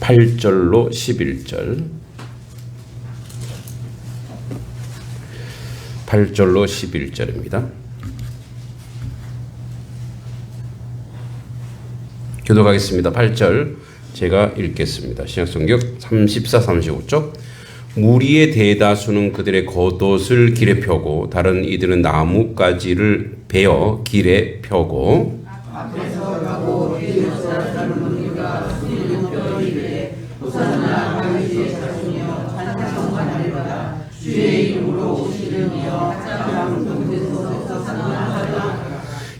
8절로 11절. 8절로 11절입니다. 교독하겠습니다. 8절 제가 읽겠습니다. 신약성경 34, 35쪽. 무리의 대다수는 그들의 겉옷을 길에 펴고 다른 이들은 나뭇가지를 베어 길에 펴고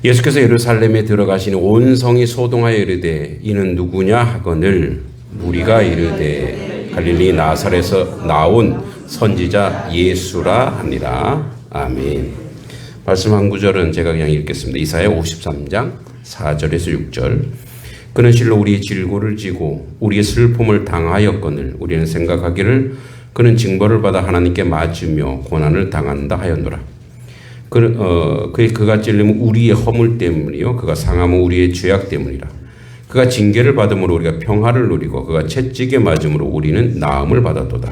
예수께서 예루살렘에 들어가시니 온 성이 소동하여 이르되 이는 누구냐 하거늘 무리가 이르되 갈릴리 나사렛에서 나온 선지자 예수라 하니라. 아멘. 말씀 한 구절은 제가 그냥 읽겠습니다. 이사야 53장 4절에서 6절. 그는 실로 우리의 질고를 지고 우리의 슬픔을 당하였거늘 우리는 생각하기를 그는 징벌을 받아 하나님께 맞으며 고난을 당한다 하였노라. 그가 찔림은 우리의 허물 때문이요 그가 상함은 우리의 죄악 때문이라. 그가 징계를 받음으로 우리가 평화를 누리고 그가 채찍에 맞음으로 우리는 나음을 받았도다.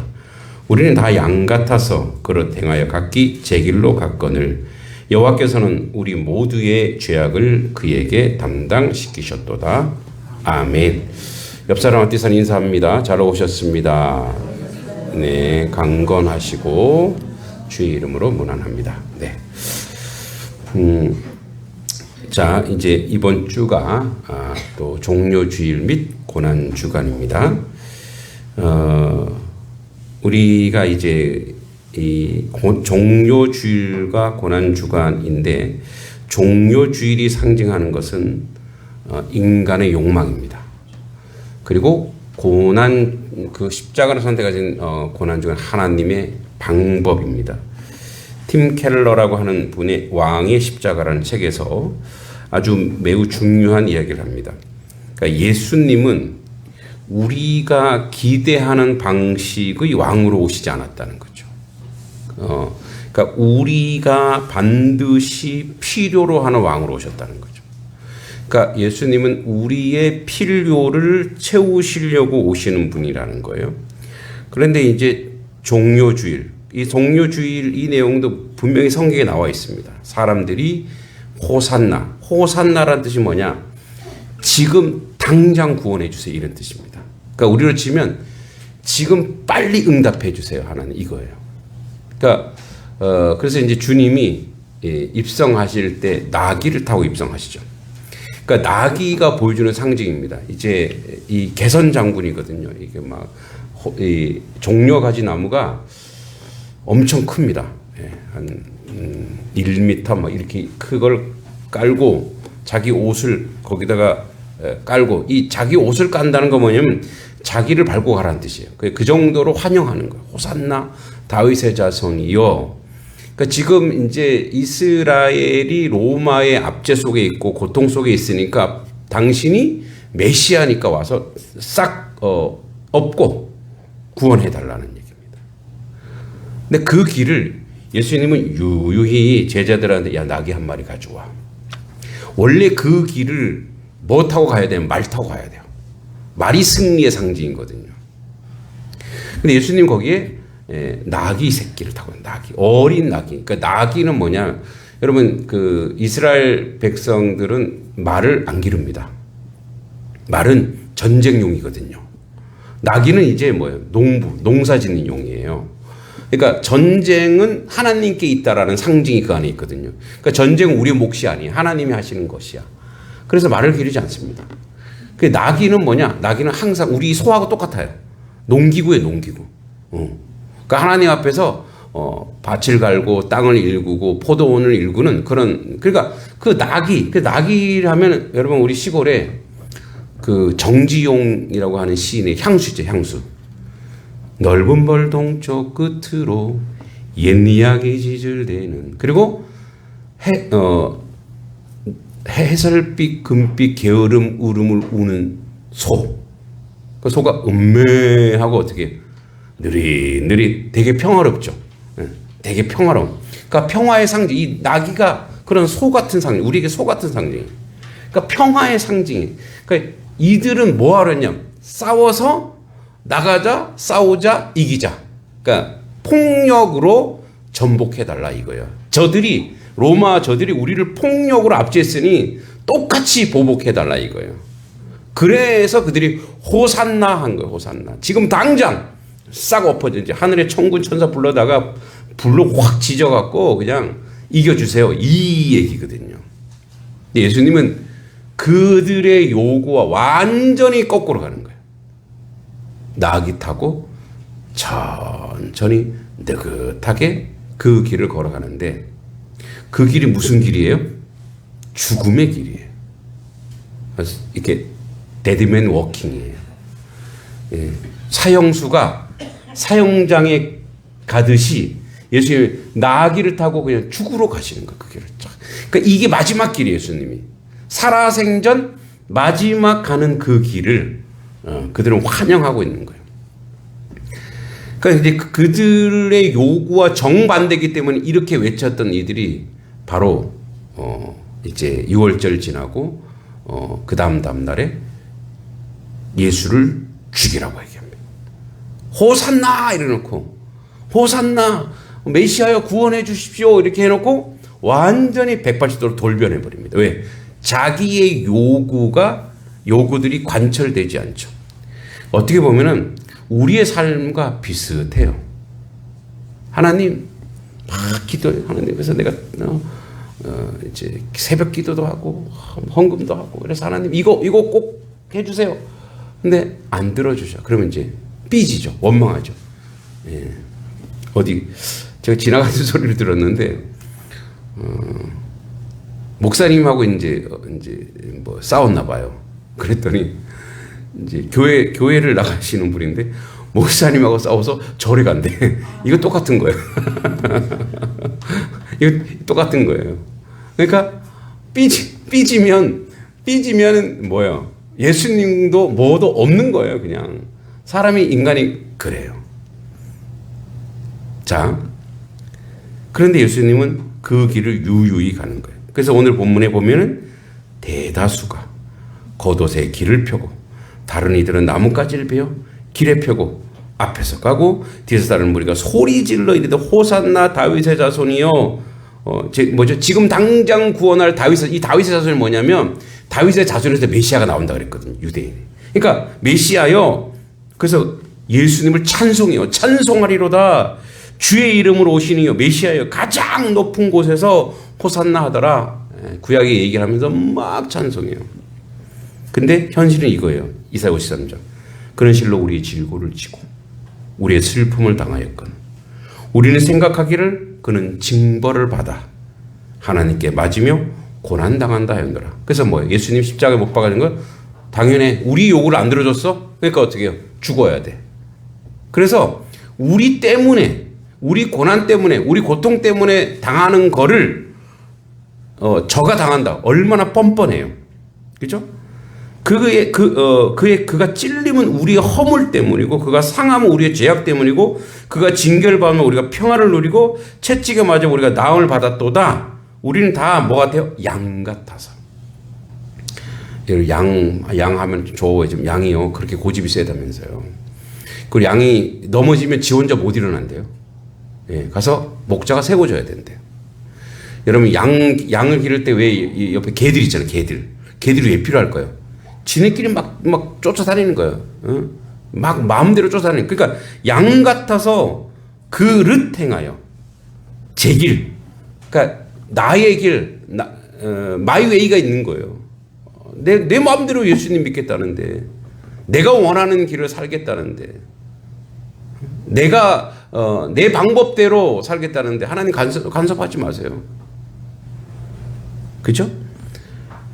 우리는 다 양 같아서 그릇 행하여 각기 제 길로 갔거늘 여호와께서는 우리 모두의 죄악을 그에게 담당시키셨도다. 아멘. 옆 사람한테 인사합니다. 잘 오셨습니다. 네, 강건하시고 주의 이름으로 문안합니다. 네. 자, 이제 이번 주가 또 종료주일 및 고난주간입니다. 우리가 이제 이 종료주일과 고난주간인데 종료주일이 상징하는 것은 인간의 욕망입니다. 그리고 그 십자가를 선택하신 고난주간 하나님의 방법입니다. 팀 켈러라고 하는 분의 왕의 십자가라는 책에서 아주 매우 중요한 이야기를 합니다. 그러니까 예수님은 우리가 기대하는 방식의 왕으로 오시지 않았다는 거죠. 그러니까 우리가 반드시 필요로 하는 왕으로 오셨다는 거죠. 그러니까 예수님은 우리의 필요를 채우시려고 오시는 분이라는 거예요. 그런데 이제 종료주일, 이 종료주일 이 내용도 분명히 성경에 나와 있습니다. 사람들이 호산나라는 뜻이 뭐냐? 지금 당장 구원해 주세요 이런 뜻입니다. 그러니까 우리로 치면 지금 빨리 응답해 주세요 하나님 이거예요. 그러니까 그래서 이제 주님이 입성하실 때 나귀를 타고 입성하시죠. 그러니까 나귀가 보여주는 상징입니다. 이제 이 개선 장군이거든요. 이게 막 이 종려가지 나무가 엄청 큽니다. 한 1m 막 이렇게 그걸 깔고 자기 옷을 거기다가 깔고 이 자기 옷을 깐다는 거 뭐냐면 자기를 밟고 가라는 뜻이에요. 그 정도로 환영하는 거예요. 호산나 다윗의 자손이요. 그러니까 지금 이제 이스라엘이 로마의 압제 속에 있고 고통 속에 있으니까 당신이 메시아니까 와서 싹 엎고 구원해 달라는 얘기입니다. 근데 그 길을 예수님은 유유히 제자들한테 야 나귀 한 마리 가져와. 원래 그 길을 뭐 타고 가야 되면 말 타고 가야 돼요. 말이 승리의 상징이거든요. 근데 예수님 거기에 나귀 새끼를 타고 나귀 어린 나귀. 그러니까 나귀는 뭐냐? 여러분 그 이스라엘 백성들은 말을 안 기릅니다. 말은 전쟁용이거든요. 나귀는 이제 뭐예요? 농사 짓는 용이에요. 그러니까 전쟁은 하나님께 있다라는 상징이 그 안에 있거든요. 그러니까 전쟁은 우리의 몫이 아니에요. 하나님이 하시는 것이야. 그래서 말을 기르지 않습니다. 그 나귀는 뭐냐? 나귀는 항상 우리 소하고 똑같아요. 농기구예요, 농기구. 그러니까 하나님 앞에서 밭을 갈고 땅을 일구고 포도원을 일구는 그런 그러니까 그 나귀라면 여러분 우리 시골에 그 정지용이라고 하는 시인의 향수죠, 향수. 넓은 벌 동쪽 끝으로 옛 이야기 지질대는 그리고 해설빛 금빛 게으름 울음을 우는 소. 그 소가 음매하고 어떻게 느릿느릿 되게 평화롭죠. 되게 평화로움. 그러니까 평화의 상징. 이 나귀가 그런 소 같은 상징. 우리에게 소 같은 상징. 그러니까 평화의 상징. 그러니까 이들은 뭐 하려냐? 싸워서 나가자, 싸우자, 이기자. 그러니까 폭력으로 전복해달라 이거예요. 로마 저들이 우리를 폭력으로 압제했으니 똑같이 보복해달라 이거예요. 그래서 그들이 호산나 한 거예요. 호산나. 지금 당장 싹 엎어져 이제 하늘의 천군 천사 불러다가 불로 확 지져갖고 그냥 이겨주세요. 이 얘기거든요. 예수님은 그들의 요구와 완전히 거꾸로 가는 거예요. 나귀 타고 천천히 느긋하게 그 길을 걸어가는데 그 길이 무슨 길이에요? 죽음의 길이에요. 이렇게 데드맨 워킹이에요. 예. 사형수가 사형장에 가듯이 예수님이 나귀를 타고 그냥 죽으러 가시는 거예요. 그 길을. 그러니까 이게 마지막 길이에요. 예수님이. 살아생전 마지막 가는 그 길을 그들은 환영하고 있는 거예요. 그러니까 이제 그들의 요구와 정반대이기 때문에 이렇게 외쳤던 이들이 바로 이제 6월절 지나고 그 다음 날에 예수를 죽이라고 얘기합니다. 호산나 이래놓고 호산나 메시아여 구원해 주십시오 이렇게 해놓고 완전히 180도로 돌변해 버립니다. 왜? 자기의 요구들이 관철되지 않죠. 어떻게 보면은 우리의 삶과 비슷해요. 하나님 막 기도해. 하나님 그래서 내가 이제 새벽 기도도 하고 헌금도 하고 그래서 하나님 이거 꼭 해주세요. 근데 안 들어주셔. 그러면 이제 삐지죠. 원망하죠. 예. 어디 제가 지나가는 소리를 들었는데 목사님하고 이제 뭐 싸웠나 봐요. 그랬더니 이제 교회를 나가시는 분인데 목사님하고 싸워서 절에 간대. 이거 똑같은 거예요. 이거 똑같은 거예요. 그러니까 삐지면 뭐예요? 예수님도 뭐도 없는 거예요. 그냥 사람이 인간이 그래요. 자, 그런데 예수님은 그 길을 유유히 가는 거예요. 그래서 오늘 본문에 보면은 대다수가 겉옷에 길을 펴고 다른 이들은 나뭇가지를 베어 길에 펴고 앞에서 가고 뒤에서 다른 무리가 소리 질러 이르되 호산나 다윗의 자손이요. 지금 당장 구원할 이 다윗의 자손이 뭐냐면 다윗의 자손에서 메시아가 나온다 그랬거든요. 유대인이. 그러니까 메시아요. 그래서 예수님을 찬송해요. 찬송하리로다. 주의 이름으로 오시니요. 메시아요. 가장 높은 곳에서 호산나 하더라. 구약의 얘기를 하면서 막 찬송해요. 근데 현실은 이거예요. 이사야 53장. 그는 실로 우리의 질고를 지고 우리의 슬픔을 당하였거늘 우리는 생각하기를 그는 징벌을 받아 하나님께 맞으며 고난당한다 하였노라. 그래서 뭐예요? 예수님 십자가에 못 박아진 건 당연히 우리 요구를 안 들어줬어? 그러니까 어떻게 해요? 죽어야 돼. 그래서 우리 때문에 우리 고난 때문에 우리 고통 때문에 당하는 거를 저가 당한다. 얼마나 뻔뻔해요. 그죠? 그가 찔림은 우리의 허물 때문이고 그가 상함은 우리의 죄악 때문이고 그가 징계를 받으면 우리가 평화를 누리고 채찍에 맞아 우리가 나음을 받았도다. 우리는 다 뭐 같아요? 양 같아서. 양 하면 저 지금 양이요. 그렇게 고집이 세다면서요. 그리고 양이 넘어지면 지 혼자 못 일어난대요. 예, 가서 목자가 세워줘야 된대요. 여러분 양을 기를 때 왜 옆에 개들 있잖아요. 개들이 왜 필요할까요? 지네끼리 막 쫓아다니는 거예요. 막 마음대로 쫓아다니는. 그러니까 양 같아서 그릇 행하여 제 길. 그러니까 나의 길, 마이 웨이가 있는 거예요. 내 마음대로 예수님 믿겠다는데, 내가 원하는 길을 살겠다는데, 내가 내 방법대로 살겠다는데 하나님 간섭하지 마세요. 그렇죠?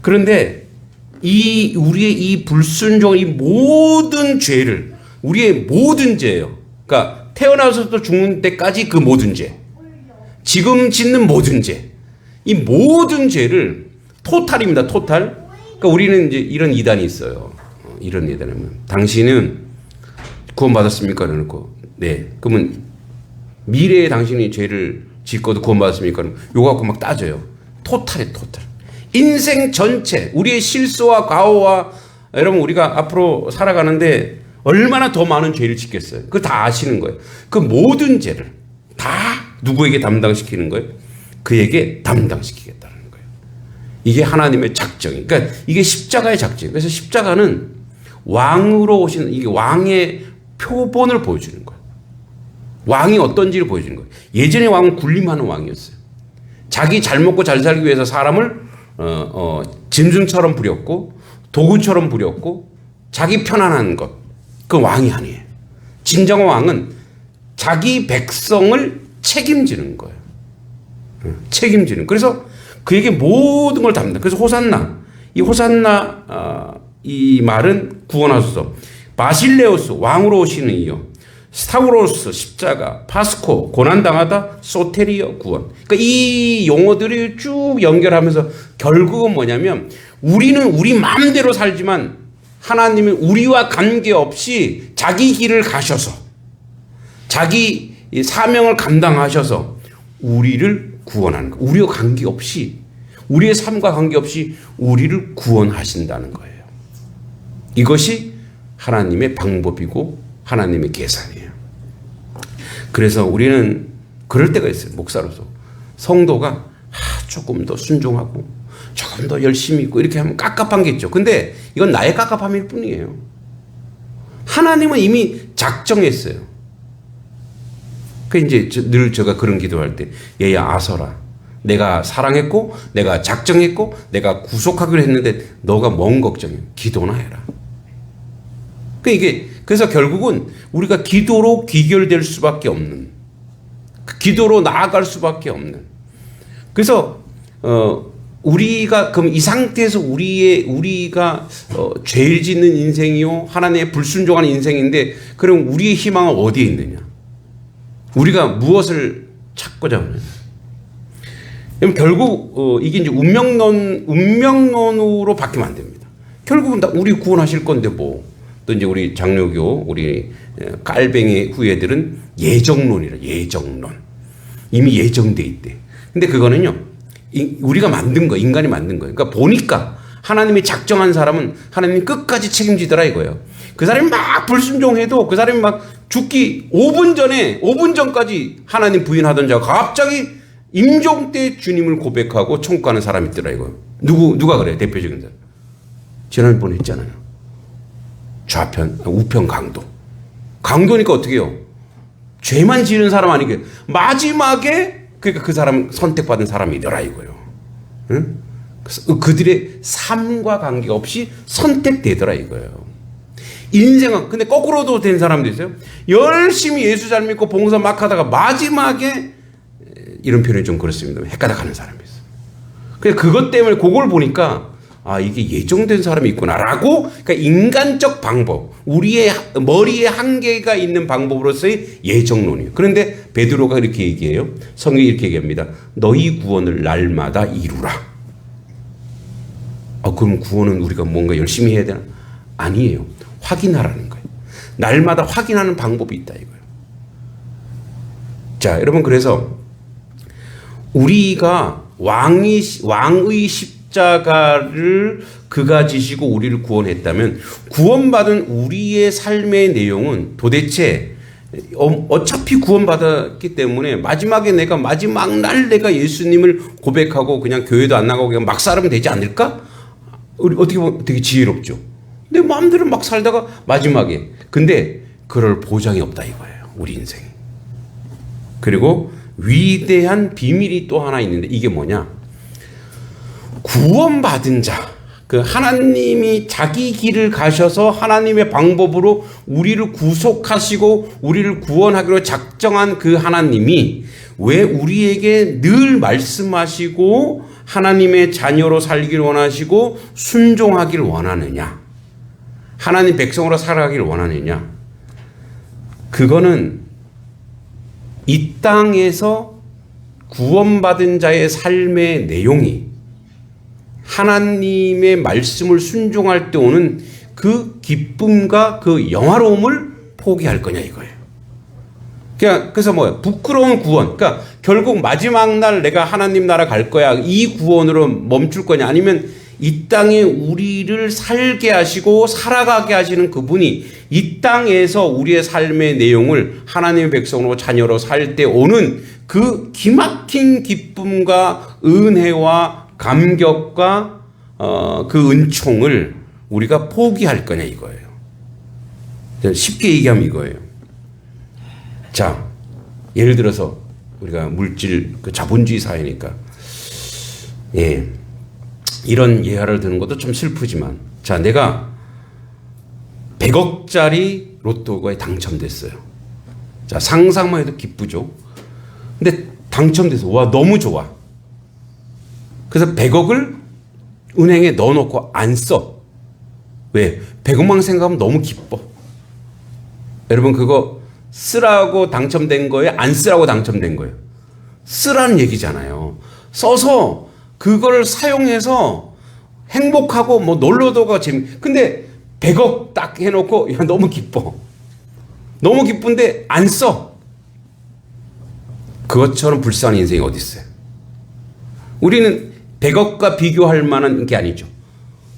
그런데 우리의 이 불순종, 이 모든 죄를, 우리의 모든 죄예요. 그러니까 태어나서부터 죽는 때까지 그 모든 죄, 지금 짓는 모든 죄, 이 모든 죄를 토탈입니다. 토탈. 그러니까 우리는 이제 이런 이단이 있어요. 이런 이단이면 당신은 구원받았습니까? 그러고 네. 그러면 미래에 당신이 죄를 짓고도 구원받았습니까? 요거 갖고 막 따져요. 토탈이에요. 토탈. 인생 전체 우리의 실수와 과오와 여러분 우리가 앞으로 살아가는데 얼마나 더 많은 죄를 짓겠어요. 그거 다 아시는 거예요. 그 모든 죄를 다 누구에게 담당시키는 거예요? 그에게 담당시키겠다는 거예요. 이게 하나님의 작정이. 그러니까 이게 십자가의 작정이에요. 그래서 십자가는 왕으로 오시는, 이게 왕의 표본을 보여주는 거예요. 왕이 어떤지를 보여주는 거예요. 예전에 왕은 군림하는 왕이었어요. 자기 잘 먹고 잘 살기 위해서 사람을 짐승처럼 부렸고 도구처럼 부렸고 자기 편안한 것, 그 왕이 아니에요. 진정한 왕은 자기 백성을 책임지는 거예요. 책임지는. 그래서 그에게 모든 걸 담는다. 그래서 호산나, 이 호산나 이 말은 구원하소서, 바실레오스 왕으로 오시는 이여, 스타우로스 십자가, 파스코 고난당하다, 소테리어 구원. 그러니까 이 용어들이 쭉 연결하면서 결국은 뭐냐면 우리는 우리 마음대로 살지만 하나님은 우리와 관계없이 자기 길을 가셔서 자기 사명을 감당하셔서 우리를 구원하는 거. 우리와 관계없이, 우리의 삶과 관계없이 우리를 구원하신다는 거예요. 이것이 하나님의 방법이고 하나님의 계산이에요. 그래서 우리는 그럴 때가 있어요. 목사로서 성도가 조금 더 순종하고 조금 더 열심히 있고 이렇게 하면 깝깝한 게 있죠. 근데 이건 나의 깝깝함일 뿐이에요. 하나님은 이미 작정했어요. 그 이제 늘 제가 그런 기도할 때, 얘야 아서라, 내가 사랑했고 내가 작정했고 내가 구속하기로 했는데 너가 뭔 걱정이야. 기도나 해라. 그래서 결국은 우리가 기도로 귀결될 수밖에 없는, 기도로 나아갈 수밖에 없는. 그래서 우리가 그럼 이 상태에서 우리가 죄를 짓는 인생이요 하나님의 불순종하는 인생인데, 그럼 우리의 희망은 어디에 있느냐? 우리가 무엇을 찾고자 하느냐? 그럼 결국 이게 이제 운명론으로 바뀌면 안 됩니다. 결국은 다 우리 구원하실 건데 뭐. 또 이제 우리 장로교, 우리 깔뱅이 후예들은 예정론이라, 예정론. 이미 예정돼 있대. 근데 그거는요, 우리가 만든 거, 인간이 만든 거예요. 그러니까 보니까 하나님이 작정한 사람은 하나님이 끝까지 책임지더라 이거예요. 그 사람이 막 불순종해도 그 사람이 막 죽기 5분 전까지 하나님 부인하던 자가 갑자기 임종 때 주님을 고백하고 천국 가는 사람이 있더라 이거예요. 누가 그래요? 대표적인 사람. 지난번에 했잖아요. 우편 강도. 강도니까 어떻게 해요? 죄만 지은 사람 아니게 마지막에 그러니까 그 사람 선택받은 사람이더라 이거예요. 응? 그래서 그들의 삶과 관계없이 선택되더라 이거예요. 인생은 근데 거꾸로도 된 사람도 있어요. 열심히 예수 잘 믿고 봉사 막 하다가 마지막에 이런 표현이 좀 그렇습니다. 헷갈려 가는 사람이 있어요. 그래서 그것 때문에 그걸 보니까 이게 예정된 사람이 있구나라고, 그러니까 인간적 방법, 우리의 머리에 한계가 있는 방법으로서의 예정론이에요. 그런데 베드로가 이렇게 얘기해요. 성경이 이렇게 얘기합니다. 너희 구원을 날마다 이루라. 그럼 구원은 우리가 뭔가 열심히 해야 되나? 아니에요. 확인하라는 거예요. 날마다 확인하는 방법이 있다 이거예요. 자, 여러분, 그래서 우리가 왕의 십자가를 그가 지시고 우리를 구원했다면, 구원받은 우리의 삶의 내용은 도대체 어차피 구원받았기 때문에 마지막 날 내가 예수님을 고백하고 그냥 교회도 안 나가고 그냥 막 살면 되지 않을까? 우리 어떻게 보면 되게 지혜롭죠. 내 마음대로 막 살다가 마지막에, 근데 그럴 보장이 없다 이거예요. 우리 인생에. 그리고 위대한 비밀이 또 하나 있는데, 이게 뭐냐? 구원받은 자, 그 하나님이 자기 길을 가셔서 하나님의 방법으로 우리를 구속하시고 우리를 구원하기로 작정한 그 하나님이 왜 우리에게 늘 말씀하시고 하나님의 자녀로 살기를 원하시고 순종하기를 원하느냐? 하나님 백성으로 살아가기를 원하느냐? 그거는 이 땅에서 구원받은 자의 삶의 내용이 하나님의 말씀을 순종할 때 오는 그 기쁨과 그 영화로움을 포기할 거냐 이거예요. 그래서 뭐야? 부끄러운 구원. 그러니까 결국 마지막 날 내가 하나님 나라 갈 거야. 이 구원으로 멈출 거냐? 아니면 이 땅에 우리를 살게 하시고 살아가게 하시는 그분이 이 땅에서 우리의 삶의 내용을 하나님의 백성으로 자녀로 살 때 오는 그 기막힌 기쁨과 은혜와 감격과 그 은총을 우리가 포기할 거냐 이거예요. 쉽게 얘기하면 이거예요. 자, 예를 들어서 우리가 물질 그 자본주의 사회니까 예, 이런 예화를 드는 것도 좀 슬프지만, 자, 내가 100억짜리 로또가 당첨됐어요. 자, 상상만 해도 기쁘죠. 근데 당첨돼서 와 너무 좋아. 그래서 100억을 은행에 넣어놓고 안 써. 왜? 100억만 생각하면 너무 기뻐. 여러분 그거 쓰라고 당첨된 거예요? 안 쓰라고 당첨된 거예요? 쓰라는 얘기잖아요. 써서 그걸 사용해서 행복하고 뭐 놀러도 가고 근데 100억 딱 해놓고 야 너무 기뻐. 너무 기쁜데 안 써. 그것처럼 불쌍한 인생이 어디 있어요? 우리는 100억과 비교할 만한 게 아니죠.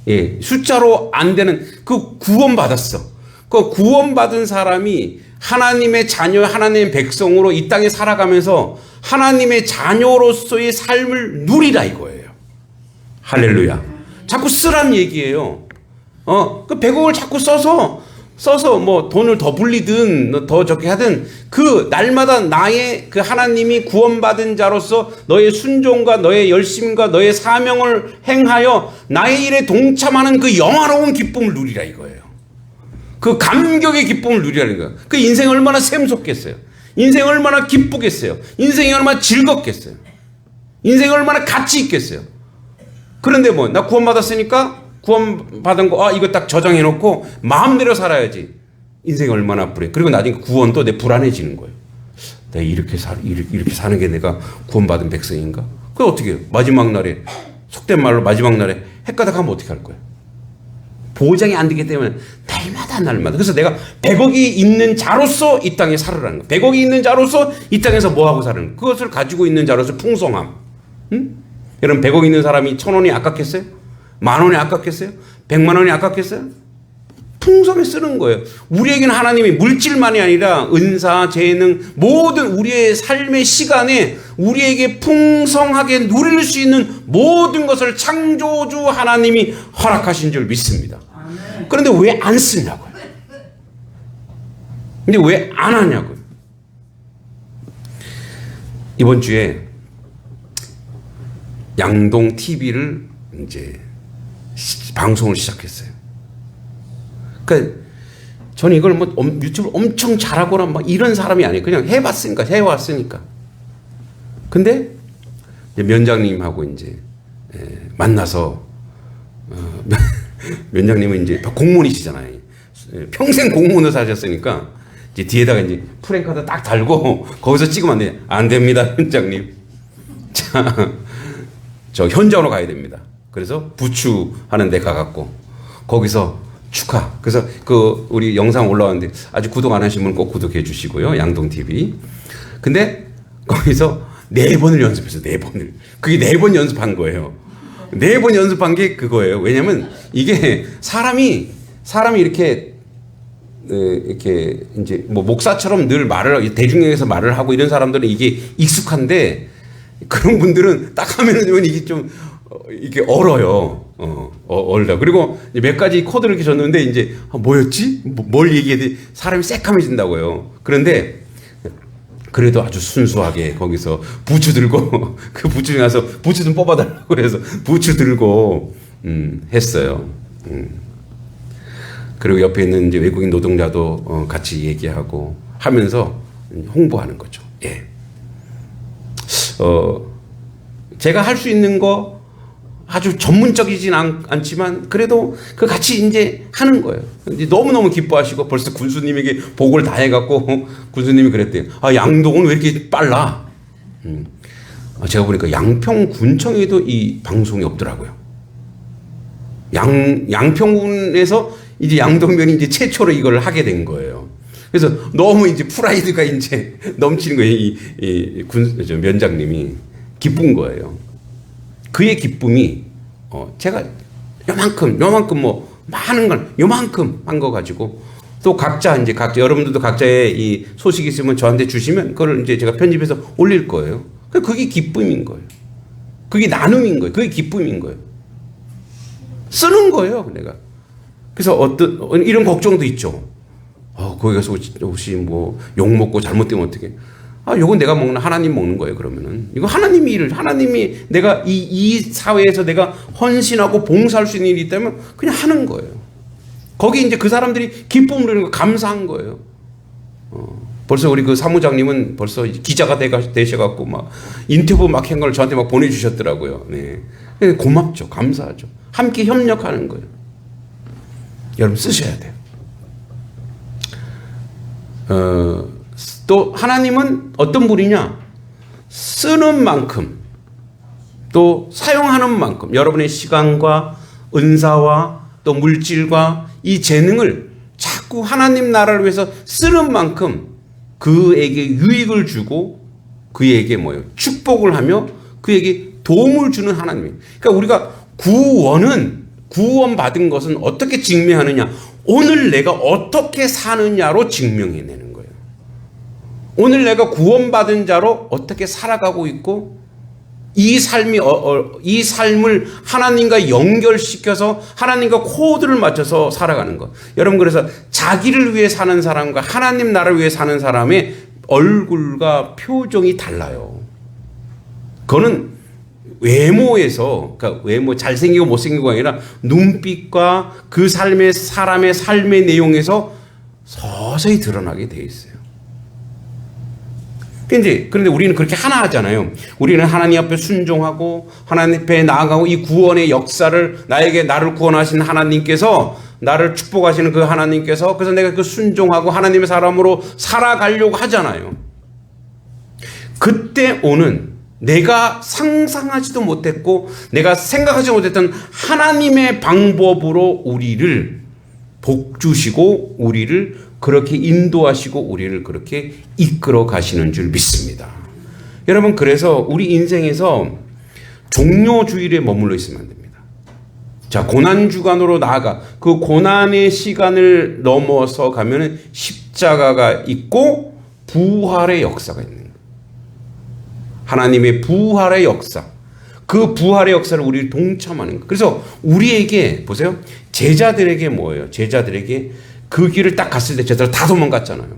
예, 숫자로 안 되는 그 구원 받았어. 그 구원 받은 사람이 하나님의 자녀, 하나님의 백성으로 이 땅에 살아가면서 하나님의 자녀로서의 삶을 누리라 이거예요. 할렐루야. 자꾸 쓰란 얘기예요. 그 100억을 자꾸 써서 뭐 돈을 더 불리든 더 적게 하든 그 날마다 나의 그 하나님이 구원받은 자로서 너의 순종과 너의 열심과 너의 사명을 행하여 나의 일에 동참하는 그 영화로운 기쁨을 누리라 이거예요. 그 감격의 기쁨을 누리라는 거예요. 그 인생이 얼마나 샘솟겠어요. 인생이 얼마나 기쁘겠어요. 인생이 얼마나 즐겁겠어요. 인생이 얼마나 가치 있겠어요. 그런데 뭐 나 구원받았으니까 구원받은 거 이거 딱 저장해놓고 마음대로 살아야지. 인생이 얼마나 불해. 그리고 나중에 구원도 내 불안해지는 거예요. 내가 이렇게 사는 게 내가 구원받은 백성인가? 그럼 어떻게 해요? 마지막 날에 속된 말로 마지막 날에 헷가닥하면 어떻게 할 거예요? 보장이 안 되기 때문에 날마다. 그래서 내가 100억이 있는 자로서 이 땅에 살으라는 거예요. 100억이 있는 자로서 이 땅에서 뭐하고 사는 거예요? 그것을 가지고 있는 자로서 풍성함. 응? 여러분 100억 있는 사람이 1,000원이 아깝겠어요? 10,000원이 아깝겠어요? 100만 원이 아깝겠어요? 풍성히 쓰는 거예요. 우리에게는 하나님이 물질만이 아니라 은사, 재능, 모든 우리의 삶의 시간에 우리에게 풍성하게 누릴 수 있는 모든 것을 창조주 하나님이 허락하신 줄 믿습니다. 그런데 왜 안 쓰냐고요? 근데 왜 안 하냐고요? 이번 주에 양동 TV를 이제 방송을 시작했어요. 그러니까 저는 이걸 뭐 유튜브 엄청 잘하거나 막 이런 사람이 아니에요. 그냥 해왔으니까. 근데 이제 면장님하고 이제 만나서 면장님은 이제 공무원이시잖아요. 평생 공무원을 사셨으니까 이제 뒤에다가 이제 프랭카드 딱 달고 거기서 찍으면 안 돼요. 안 됩니다, 면장님. 자, 저 현장으로 가야 됩니다. 그래서 부추하는 데 가갖고 거기서 축하. 그래서 그 우리 영상 올라왔는데 아직 구독 안 하신 분 꼭 구독해 주시고요. 양동 TV. 근데 거기서 4번을 연습했어요. 4번을. 그게 4번 연습한 거예요. 4번 연습한 게 그거예요. 왜냐면 이게 사람이 이렇게 이제 뭐 목사처럼 늘 대중에서 말을 하고 이런 사람들은 이게 익숙한데 그런 분들은 딱 하면은 이게 좀 이게 얼어요. 얼다. 그리고 몇 가지 코드를 이렇게 줬는데 이제 뭐였지? 뭘 얘기해야 돼? 사람이 새카매진다고요. 그런데 그래도 아주 순수하게 거기서 부추 들고 그 부추 가서 부추 좀 뽑아달라고 그래서 부추 들고 했어요. 그리고 옆에 있는 이제 외국인 노동자도 같이 얘기하고 하면서 홍보하는 거죠. 예. 제가 할 수 있는 거 아주 전문적이진 않지만 그래도 그 같이 이제 하는 거예요. 이제 너무너무 기뻐하시고 벌써 군수님에게 보고를 다 해갖고 군수님이 그랬대요. 양동은 왜 이렇게 빨라? 제가 보니까 양평군청에도 이 방송이 없더라고요. 양평군에서 이제 양동면이 이제 최초로 이걸 하게 된 거예요. 그래서 너무 이제 프라이드가 이제 넘치는 거예요. 이 면장님이 기쁜 거예요. 그의 기쁨이 제가 요만큼 뭐 많은 걸 요만큼 한 거 가지고 또 각자 여러분들도 각자의 이 소식이 있으면 저한테 주시면 그걸 이제 제가 편집해서 올릴 거예요. 그게 기쁨인 거예요. 그게 나눔인 거예요. 그게 기쁨인 거예요. 쓰는 거예요, 내가. 그래서 이런 걱정도 있죠. 거기 가서 혹시 뭐 욕 먹고 잘못되면 어떻게? 요건 내가 먹는 하나님 먹는 거예요. 그러면은 이거 하나님이 내가 이 사회에서 내가 헌신하고 봉사할 수 있는 일이 있다면 그냥 하는 거예요. 거기 이제 그 사람들이 기쁨을 누리는 거 감사한 거예요. 벌써 우리 그 사무장님은 벌써 기자가 되셔갖고 막 인터뷰 막 한 걸 저한테 막 보내주셨더라고요. 네. 고맙죠. 감사하죠. 함께 협력하는 거예요. 여러분 쓰셔야 돼요. 또 하나님은 어떤 분이냐? 쓰는 만큼 또 사용하는 만큼 여러분의 시간과 은사와 또 물질과 이 재능을 자꾸 하나님 나라를 위해서 쓰는 만큼 그에게 유익을 주고 그에게 축복을 하며 그에게 도움을 주는 하나님이에요. 그러니까 우리가 구원 받은 것은 어떻게 증명하느냐? 오늘 내가 어떻게 사느냐로 증명해내는 거예요. 오늘 내가 구원받은 자로 어떻게 살아가고 있고 이 삶을 하나님과 연결시켜서 하나님과 코드를 맞춰서 살아가는 것. 여러분 그래서 자기를 위해 사는 사람과 하나님 나라를 위해 사는 사람의 얼굴과 표정이 달라요. 그거는 외모에서 그러니까 외모 잘생기고 못생기고가 아니라 눈빛과 그 사람의 삶의 내용에서 서서히 드러나게 되어 있어요. 그런데 우리는 그렇게 하나 하잖아요. 우리는 하나님 앞에 순종하고 하나님 앞에 나아가고 이 구원의 역사를 나를 구원하신 하나님께서 나를 축복하시는 그 하나님께서 그래서 내가 그 순종하고 하나님의 사람으로 살아가려고 하잖아요. 그때 오는 내가 상상하지도 못했고 내가 생각하지 못했던 하나님의 방법으로 우리를 복주시고 우리를 그렇게 인도하시고 우리를 그렇게 이끌어 가시는 줄 믿습니다. 여러분 그래서 우리 인생에서 종료주일에 머물러 있으면 안 됩니다. 자, 고난주간으로 나아가 그 고난의 시간을 넘어서 가면 십자가가 있고 부활의 역사가 있는 거예요. 하나님의 부활의 역사. 그 부활의 역사를 우리 동참하는 거예요. 그래서 우리에게 보세요. 제자들에게 뭐예요? 제자들에게 그 길을 딱 갔을 때 제자들 다 도망갔잖아요.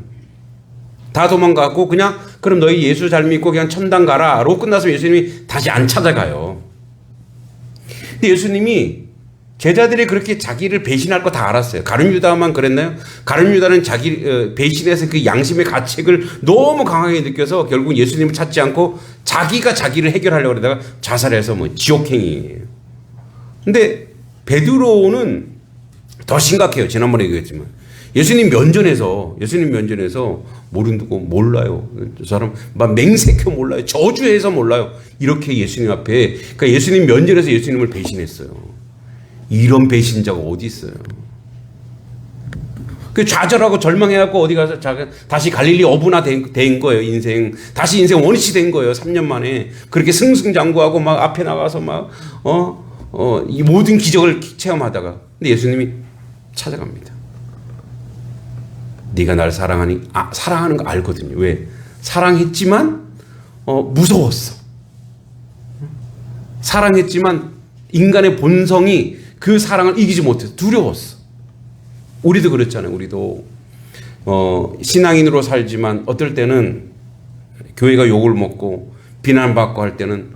다 도망가고 그냥 그럼 너희 예수 잘 믿고 그냥 천당 가라로 끝나서 예수님이 다시 안 찾아가요. 근데 예수님이 제자들이 그렇게 자기를 배신할 거 다 알았어요. 가룟 유다만 그랬나요? 가룟 유다는 자기 배신해서 그 양심의 가책을 너무 강하게 느껴서 결국 예수님을 찾지 않고 자기가 자기를 해결하려고 그러다가 자살해서 지옥행위예요. 근데 베드로는 더 심각해요. 지난번에 얘기했지만 예수님 면전에서 모른다고 몰라요. 저 사람 막 맹세코 몰라요. 저주해서 몰라요. 이렇게 예수님 앞에 그러니까 예수님 면전에서 예수님을 배신했어요. 이런 배신자가 어디 있어요? 그 좌절하고 절망해갖고 어디 가서 다시 갈릴리 어부나 된 거예요. 다시 인생 원위치 된 거예요. 3년 만에 그렇게 승승장구하고 막 앞에 나가서 이 모든 기적을 체험하다가 근데 예수님이 찾아갑니다. 네가 나를 사랑하니? 사랑하는 거 알거든요. 왜? 사랑했지만 무서웠어. 사랑했지만 인간의 본성이 그 사랑을 이기지 못해서 두려웠어. 우리도 그렇잖아요. 우리도 신앙인으로 살지만 어떨 때는 교회가 욕을 먹고 비난받고 할 때는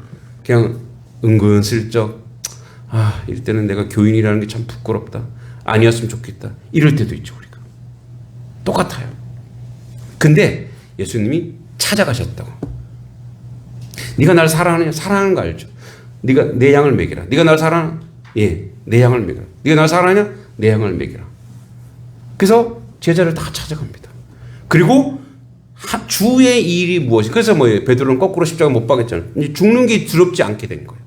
그냥 은근슬쩍 이럴 때는 내가 교인이라는 게 참 부끄럽다. 아니었으면 좋겠다. 이럴 때도 있죠. 우리가. 똑같아요. 근데 예수님이 찾아가셨다고. 네가 나를 사랑하느냐? 사랑하는 거 알죠. 네가 내 양을 먹이라. 네가 나를 사랑하냐? 예, 내 양을 먹이라. 네가 나를 사랑하냐? 내 양을 먹이라. 그래서 제자를 다 찾아갑니다. 그리고 주의 일이 무엇이? 그래서 베드로는 거꾸로 십자가 못 박았잖아요. 이제 죽는 게 두렵지 않게 된 거예요.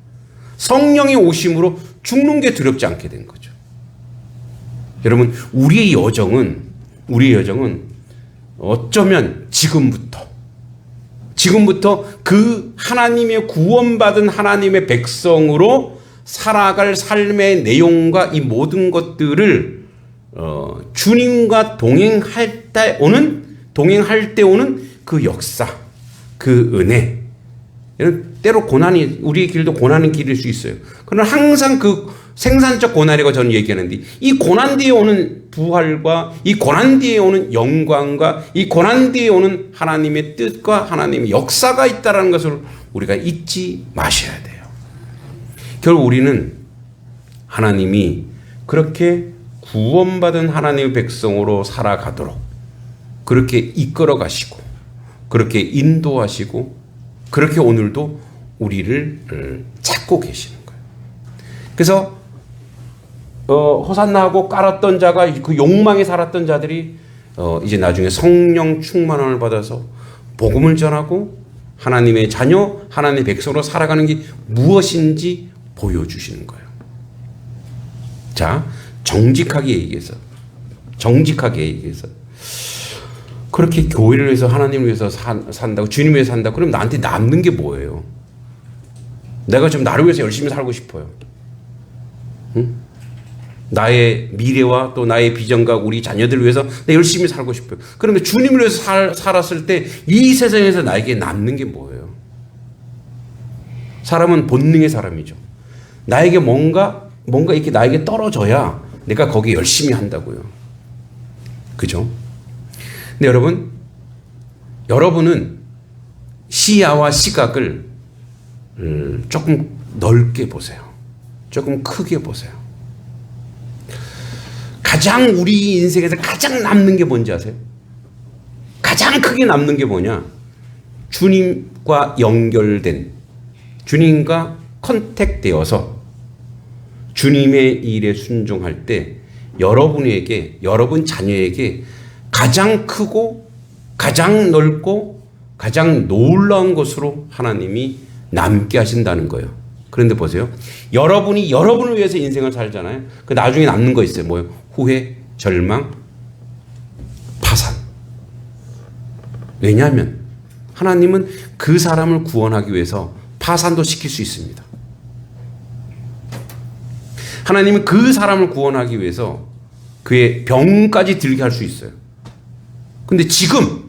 성령의 오심으로 죽는 게 두렵지 않게 된 거죠. 여러분, 우리의 여정은 어쩌면 지금부터 그 하나님의 구원받은 하나님의 백성으로 살아갈 삶의 내용과 이 모든 것들을 주님과 동행할 때 오는 그 역사, 그 은혜. 때로 고난이, 우리의 길도 고난의 길일 수 있어요. 그러나 항상 그 생산적 고난이라고 저는 얘기하는데, 이 고난 뒤에 오는 부활과 이 고난 뒤에 오는 영광과 이 고난 뒤에 오는 하나님의 뜻과 하나님의 역사가 있다는 것을 우리가 잊지 마셔야 돼요. 결국 우리는 하나님이 그렇게 구원받은 하나님의 백성으로 살아가도록 그렇게 이끌어 가시고 그렇게 인도하시고 그렇게 오늘도 우리를 찾고 계시는 거예요. 그래서 호산나하고 깔았던 자가 그 욕망에 살았던 자들이 이제 나중에 성령 충만함을 받아서 복음을 전하고 하나님의 자녀, 하나님의 백성으로 살아가는 게 무엇인지 보여주시는 거예요. 자, 정직하게 얘기해서 그렇게 교회를 위해서 하나님을 위해서 산다고, 주님을 위해서 산다고, 그럼 나한테 남는 게 뭐예요? 내가 좀 나를 위해서 열심히 살고 싶어요. 응? 나의 미래와 또 나의 비전과 우리 자녀들을 위해서 내가 열심히 살고 싶어요. 그러면 주님을 위해서 살았을 때 이 세상에서 나에게 남는 게 뭐예요? 사람은 본능의 사람이죠. 나에게 뭔가 이렇게 나에게 떨어져야 내가 거기에 열심히 한다고요. 그죠? 근데 여러분은 시야와 시각을 조금 넓게 보세요. 조금 크게 보세요. 가장 우리 인생에서 가장 남는 게 뭔지 아세요? 가장 크게 남는 게 뭐냐? 주님과 연결된, 주님과 컨택되어서 주님의 일에 순종할 때 여러분 자녀에게 가장 크고 가장 넓고 가장 놀라운 것으로 하나님이 남게 하신다는 거예요. 그런데 보세요. 여러분이 여러분을 위해서 인생을 살잖아요. 그 나중에 남는 거 있어요. 뭐예요? 후회, 절망, 파산. 왜냐하면 하나님은 그 사람을 구원하기 위해서 파산도 시킬 수 있습니다. 하나님은 그 사람을 구원하기 위해서 그의 병까지 들게 할 수 있어요. 근데 지금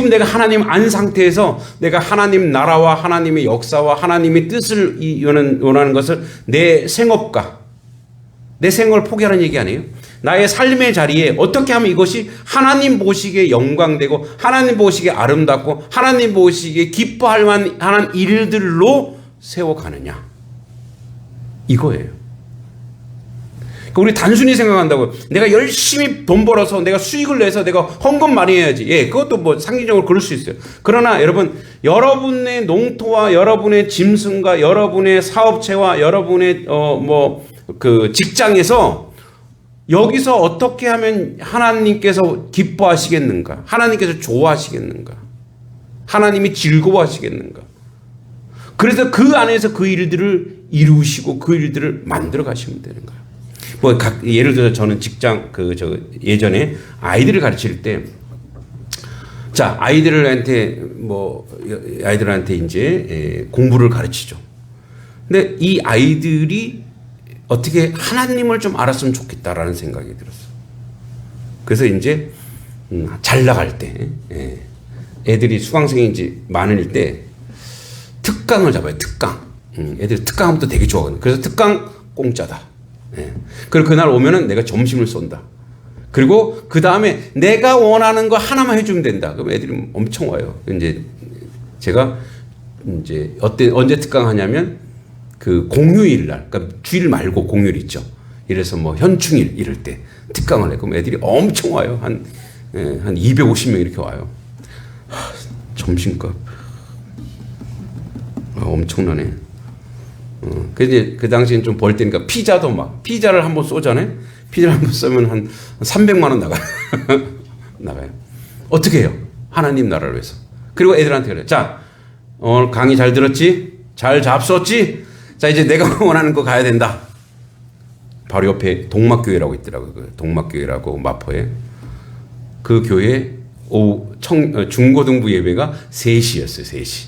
내가 하나님 안 상태에서 내가 하나님 나라와 하나님의 역사와 하나님의 뜻을 원하는 것을 내 생업과 내 생업을 포기하는 얘기 아니에요? 나의 삶의 자리에 어떻게 하면 이것이 하나님 보시기에 영광되고 하나님 보시기에 아름답고 하나님 보시기에 기뻐할 만한 일들로 세워가느냐, 이거예요. 우리 단순히 생각한다고 내가 열심히 돈 벌어서 내가 수익을 내서 내가 헌금 많이 해야지. 예, 그것도 뭐 상징적으로 그럴 수 있어요. 그러나 여러분의 농토와 여러분의 짐승과 여러분의 사업체와 여러분의 그 직장에서 여기서 어떻게 하면 하나님께서 기뻐하시겠는가? 하나님께서 좋아하시겠는가? 하나님이 즐거워하시겠는가? 그래서 그 안에서 그 일들을 이루시고 그 일들을 만들어 가시면 되는 거예요. 예를 들어서 저는 예전에 아이들을 가르칠 때, 자, 아이들한테 이제 공부를 가르치죠. 근데 이 아이들이 어떻게 하나님을 좀 알았으면 좋겠다라는 생각이 들었어요. 그래서 이제 잘 나갈 때, 애들이 수강생이 이제 많을 때 특강을 잡아요. 특강. 애들이 특강하면 또 되게 좋아하거든요. 그래서 특강 공짜다. 그리고 그날 오면은 내가 점심을 쏜다. 그리고 그 다음에 내가 원하는 거 하나만 해주면 된다. 그럼 애들이 엄청 와요. 이제 제가 언제 특강하냐면 그 공휴일 날, 그러니까 주일 말고 공휴일 있죠. 이래서 뭐 현충일 이럴 때 특강을 해. 그럼 애들이 엄청 와요. 한 250명 이렇게 와요. 점심값 엄청나네. 그 당시엔 좀 벌 때니까 피자를 한번 쏘잖아요. 피자를 한번 쏘면 한 300만 원 나가요. 나가요. 어떻게 해요? 하나님 나라를 위해서. 그리고 애들한테 그래요. 자, 오늘 강의 잘 들었지? 잘 잡섰지? 자, 이제 내가 원하는 거 가야 된다. 바로 옆에 동막교회라고 있더라고요. 그 동막교회라고 마포에. 그 교회 중고등부 예배가 3시였어요. 3시.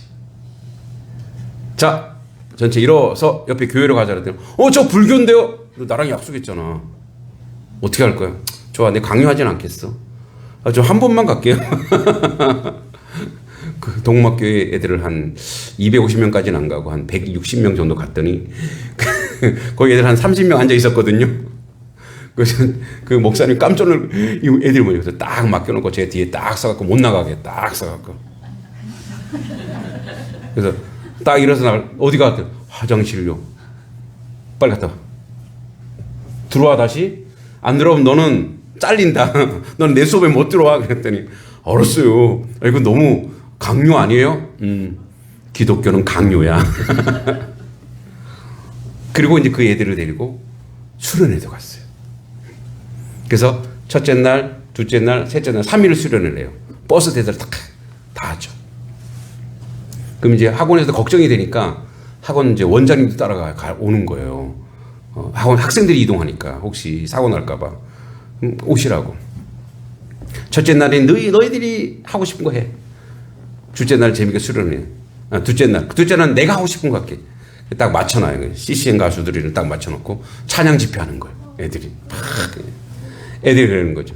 자, 전체 일어서 옆에 교회로 가자 그랬더니 저 불교인데요. 너 나랑 약속했잖아. 어떻게 할 거야? 좋아, 내가 강요하진 않겠어. 저 한 번만 갈게요. 그 동막교회 애들을 한 250명까지는 안 가고 한 160명 정도 갔더니 거기 애들 한 30명 앉아 있었거든요. 그래서 그 목사님 깜짝 놀 애들 모여서 딱 맡겨놓고 제 뒤에 딱 서갖고 못 나가게 딱 서갖고. 그래서 딱 일어서 나갈 어디 가? 화장실요. 빨리 갔다 와. 들어와 다시. 안 들어오면 너는 잘린다. 너는 내 수업에 못 들어와. 그랬더니 알았어요. 이거 너무 강요 아니에요? 기독교는 강요야. 그리고 이제 그 애들을 데리고 수련회도 갔어요. 그래서 첫째 날, 둘째 날, 셋째 날 3일 수련을 해요. 버스 대절 다 하죠. 그럼 이제 학원에서 걱정이 되니까 학원 이제 원장님도 따라가 오는 거예요. 학원 학생들이 이동하니까 혹시 사고 날까봐 오시라고. 첫째 날에 너희들이 하고 싶은 거 해. 둘째 날 재밌게 수련해. 둘째 날은 내가 하고 싶은 거 할게. 딱 맞춰놔요. CCM 가수들이랑 딱 맞춰놓고 찬양 집회하는 거예요. 애들이 그러는 거죠.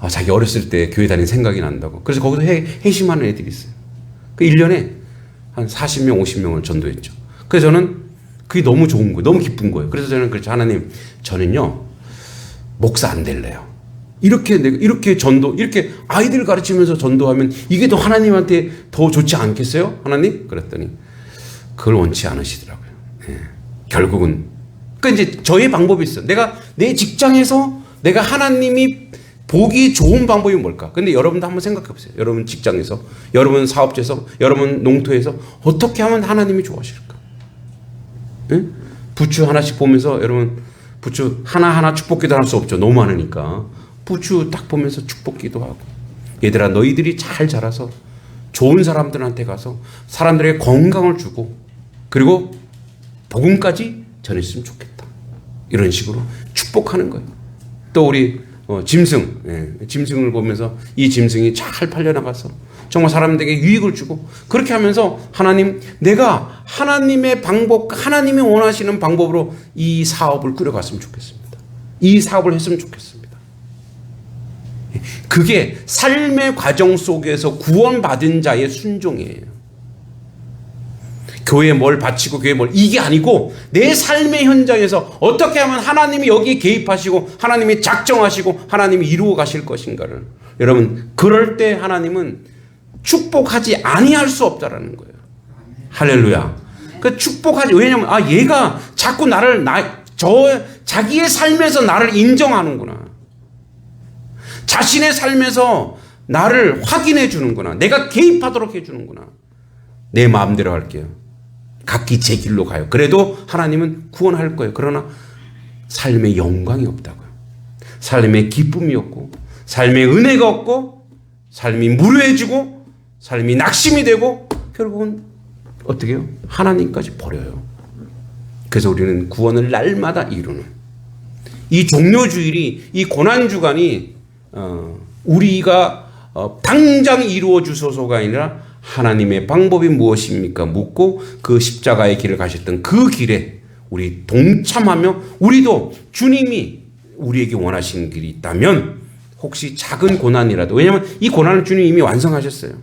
자기 어렸을 때 교회 다닌 생각이 난다고. 그래서 거기서 회심하는 애들이 있어요. 그 1년에 한 40명, 50명을 전도했죠. 그래서 저는 그게 너무 좋은 거예요. 너무 기쁜 거예요. 그래서 저는 그렇죠. 하나님, 저는요, 목사 안 될래요. 이렇게 전도, 이렇게 아이들 가르치면서 전도하면 이게 더 하나님한테 더 좋지 않겠어요? 하나님? 그랬더니 그걸 원치 않으시더라고요. 네. 결국은. 그러니까 이제 저의 방법이 있어요. 내가 내 직장에서 내가 하나님이 보기 좋은 방법이 뭘까? 근데 여러분도 한번 생각해 보세요. 여러분 직장에서, 여러분 사업체에서, 여러분 농토에서 어떻게 하면 하나님이 좋아하실까? 네? 부추 하나씩 보면서 여러분 부추 하나하나 축복기도 할 수 없죠. 너무 많으니까. 부추 딱 보면서 축복기도 하고. 얘들아, 너희들이 잘 자라서 좋은 사람들한테 가서 사람들에게 건강을 주고 그리고 복음까지 전했으면 좋겠다. 이런 식으로 축복하는 거예요. 또 우리 짐승을 보면서 이 짐승이 잘 팔려나가서 정말 사람들에게 유익을 주고 그렇게 하면서 하나님, 내가 하나님의 방법, 하나님이 원하시는 방법으로 이 사업을 꾸려갔으면 좋겠습니다. 이 사업을 했으면 좋겠습니다. 그게 삶의 과정 속에서 구원받은 자의 순종이에요. 교회에 뭘 바치고 교회에 뭘, 이게 아니고 내 삶의 현장에서 어떻게 하면 하나님이 여기에 개입하시고 하나님이 작정하시고 하나님이 이루어 가실 것인가를, 여러분, 그럴 때 하나님은 축복하지 아니할 수 없다라는 거예요. 할렐루야. 그 축복하지, 왜냐면 얘가 자꾸 자기의 삶에서 나를 인정하는구나. 자신의 삶에서 나를 확인해 주는구나. 내가 개입하도록 해 주는구나. 내 마음대로 할게요. 각기 제 길로 가요. 그래도 하나님은 구원할 거예요. 그러나 삶의 영광이 없다고요. 삶의 기쁨이 없고, 삶의 은혜가 없고, 삶이 무료해지고, 삶이 낙심이 되고, 결국은 어떻게 해요? 하나님까지 버려요. 그래서 우리는 구원을 날마다 이루는 이 종료주일이, 이 고난주간이 우리가 당장 이루어 주소서가 아니라 하나님의 방법이 무엇입니까? 묻고 그 십자가의 길을 가셨던 그 길에 우리 동참하며, 우리도 주님이 우리에게 원하시는 길이 있다면 혹시 작은 고난이라도, 왜냐하면 이 고난을 주님이 이미 완성하셨어요.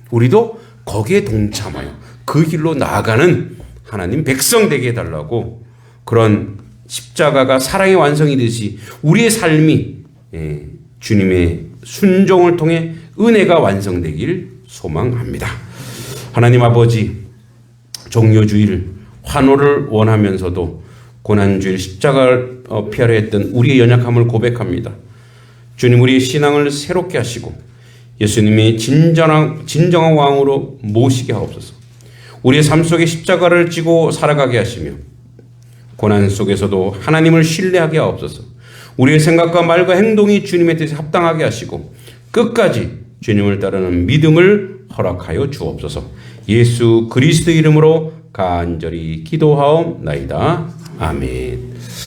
우리도 거기에 동참하여 그 길로 나아가는 하나님 백성 되게 해달라고, 그런 십자가가 사랑의 완성이 되듯이 우리의 삶이 주님의 순종을 통해 은혜가 완성되길 소망합니다. 하나님 아버지, 종료주일 환호를 원하면서도 고난주일 십자가를 피하려 했던 우리의 연약함을 고백합니다. 주님, 우리의 신앙을 새롭게 하시고 예수님이 진정한 왕으로 모시게 하옵소서. 우리의 삶 속에 십자가를 지고 살아가게 하시며 고난 속에서도 하나님을 신뢰하게 하옵소서. 우리의 생각과 말과 행동이 주님의 뜻에 합당하게 하시고 끝까지 주님을 따르는 믿음을 허락하여 주옵소서. 예수 그리스도 이름으로 간절히 기도하옵나이다. 아멘.